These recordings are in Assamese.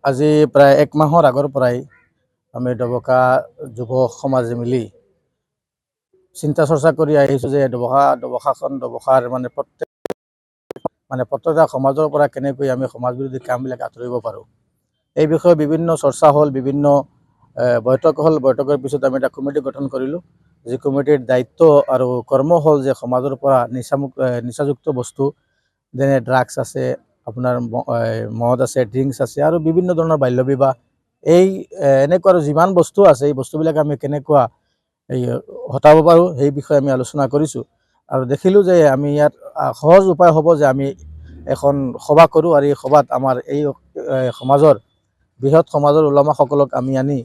আজি প্ৰায় 1 মাহৰ আগৰ পৰাই আমি ডবকা যুৱ সমাজে মিলি চিন্তা চৰ্চা কৰি আহিছোঁ যে ডবখাৰ প্ৰত্যেকটা সমাজৰ পৰা কেনেকৈ আমি সমাজ বিৰোধী কামবিলাক আঁতৰিব পাৰোঁ। এই বিষয়ে বিভিন্ন চৰ্চা হ'ল, বিভিন্ন বৈঠক হ'ল। বৈঠকৰ পিছত আমি এটা কমিটি গঠন কৰিলোঁ, যি কমিটিৰ দায়িত্ব আৰু কৰ্ম হ'ল যে সমাজৰ পৰা নিচাযুক্ত বস্তু যেনে ড্ৰাগছ আছে, আপোনাৰ মদ আছে, ড্ৰিংকছ আছে আৰু বিভিন্ন ধৰণৰ বাল্য বিবাহ, এনেকুৱা আৰু যিমান বস্তু আছে এই বস্তুবিলাক আমি কেনেকুৱা হটাব পাৰোঁ সেই বিষয়ে আমি আলোচনা কৰিছোঁ। আৰু দেখিলোঁ যে আমি ইয়াত সহজ উপায় হ'ব যে আমি এখন সভা কৰোঁ আৰু এই সভাত আমাৰ এই বৃহৎ সমাজৰ ওলামাসকলক আমি আনি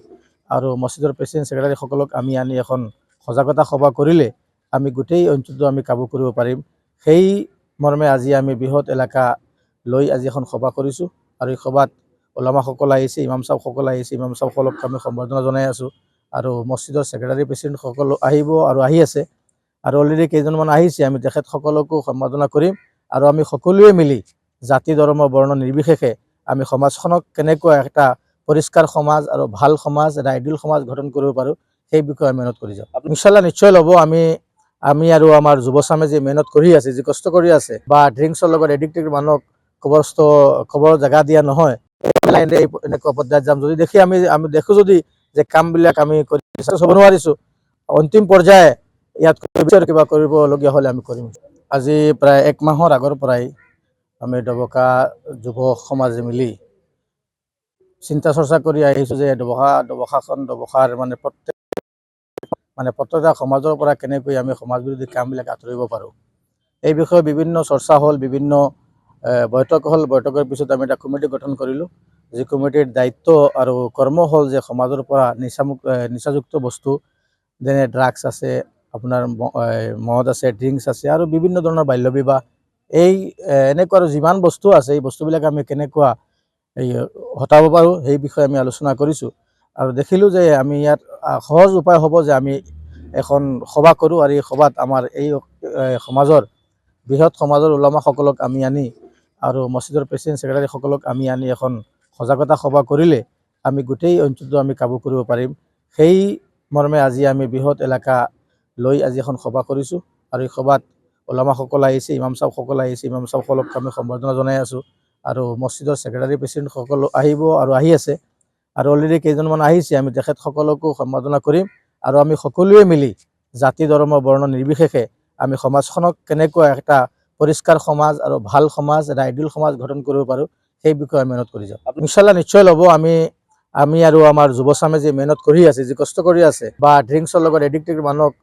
আৰু মছজিদৰ প্ৰেচিডেণ্ট ছেক্ৰেটাৰীসকলক আমি আনি এখন সজাগতা সভা কৰিলে আমি গোটেই অঞ্চলটো আমি কাবু কৰিব পাৰিম। সেই মৰ্মে আজি আমি বৃহৎ এলেকা লৈ আজি এখন সভা কৰিছোঁ আৰু এই সভাত ওলামাসকল আহিছে, ইমাম চাহবসকল আহিছে। ইমাম চাহবসকলক আমি সম্বৰ্ধনা জনাই আছোঁ আৰু মছজিদৰ ছেক্ৰেটাৰী প্ৰেচিডেণ্টসকল আহিব আৰু আহি আছে আৰু অলৰেডি কেইজনমান আহিছে। আমি তেখেতসকলকো সম্বৰ্ধনা কৰিম আৰু আমি সকলোৱে মিলি জাতি ধৰ্ম বৰ্ণ নিৰ্বিশেষে আমি সমাজখনক কেনেকুৱা এটা পৰিষ্কাৰ সমাজ আৰু ভাল সমাজ, এটা আইডিয়েল সমাজ গঠন কৰিব পাৰোঁ সেই বিষয়ে আমি মেহনত কৰি যাওঁ। ইনশাল্লাহ নিশ্চয় ল'ব। আমি আৰু আমাৰ যুৱচামে যি মেহনত কৰি আছে, যি কষ্ট কৰি আছে, বা ড্ৰিংকছৰ লগত এডিক্টেড মানুহক খবৰ জেগা দিয়া নহয়, এনেকুৱা পৰ্যায়ত যাম। যদি আমি দেখোঁ যদি যে কামবিলাক আমি চাব নোৱাৰিছোঁ, অন্তিম পৰ্যায়ে ইয়াত কিবা কৰিবলগীয়া হ'লে আমি কৰিম। আজি প্ৰায় 1 মাহৰ আগৰ পৰাই আমি ডবকা যুৱ সমাজে মিলি চিন্তা চৰ্চা কৰি আহিছোঁ যে ডবখাৰ প্ৰত্যেকটা সমাজৰ পৰা কেনেকৈ আমি সমাজ বিৰোধী কামবিলাক আঁতৰিব পাৰোঁ। এই বিষয়ে বিভিন্ন চৰ্চা হ'ল, বিভিন্ন বৈঠক হ'ল। বৈঠকৰ পিছত আমি এটা কমিটি গঠন কৰিলোঁ, যি কমিটিৰ দায়িত্ব আৰু কৰ্ম হ'ল যে সমাজৰ পৰা নিচাযুক্ত বস্তু যেনে ড্ৰাগছ আছে, আপোনাৰ মদ আছে, ড্ৰিংকছ আছে আৰু বিভিন্ন ধৰণৰ বাল্য বিবাহ, এনেকুৱা আৰু যিমান বস্তু আছে এই বস্তুবিলাক আমি কেনেকুৱা হটাব পাৰোঁ সেই বিষয়ে আমি আলোচনা কৰিছোঁ আৰু দেখিলোঁ যে আমি ইয়াত সহজ উপায় হ'ব যে আমি এখন সভা কৰোঁ আৰু এই সভাত আমাৰ এই বৃহৎ সমাজৰ ওলামাসকলক আমি আনি আৰু মছজিদৰ প্ৰেচিডেণ্ট ছেক্ৰেটাৰীসকলক আমি আনি এখন সজাগতা সভা কৰিলে আমি গোটেই অঞ্চলটো আমি কাবু কৰিব পাৰিম। সেই মৰ্মে আজি আমি বৃহৎ এলেকা লৈ আজি এখন সভা কৰিছোঁ আৰু এই সভাত ওলামাসকল আহিছে, ইমাম চাহবসকল আহিছে। ইমাম চাহবসকলক আমি সম্বৰ্ধনা জনাই আছোঁ আৰু মছজিদৰ ছেক্ৰেটাৰী প্ৰেচিডেণ্টসকল আহিব আৰু আহি আছে আৰু অলৰেডি কেইজনমান আহিছে। আমি তেখেতসকলকো সম্বৰ্ধনা কৰিম আৰু আমি সকলোৱে মিলি জাতি ধৰ্ম বৰ্ণ নিৰ্বিশেষে আমি সমাজখনক কেনেকুৱা এটা পৰিষ্কাৰ সমাজ আৰু ভাল সমাজ, এটা আইডিয়েল সমাজ গঠন কৰিব পাৰোঁ সেই বিষয়ে মেহনত কৰি যাওঁ। ইনশাল্লাহ নিশ্চয় ল'ব। আমি আৰু আমাৰ যুৱচামে যি মেহনত কৰি আছে, যি কষ্ট কৰি আছে, বা ড্ৰিংকছৰ লগত এডিক্টেড মানুহক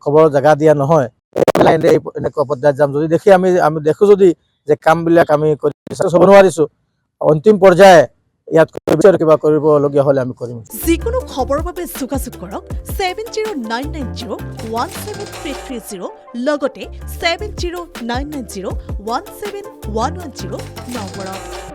খবৰ জেগা দিয়া নহয়, এনেকুৱা পৰ্যায়ত যাম। যদি আমি দেখোঁ যদি যে কামবিলাক আমি চাব নোৱাৰিছোঁ, অন্তিম পৰ্যায়ে ইয়াত কিবা কৰিবলগীয়া হ'লে আমি কৰিম। যিকোনো খবৰৰ বাবে যোগাযোগ কৰক 7099017330 লগতে 7099017110 নম্বৰত।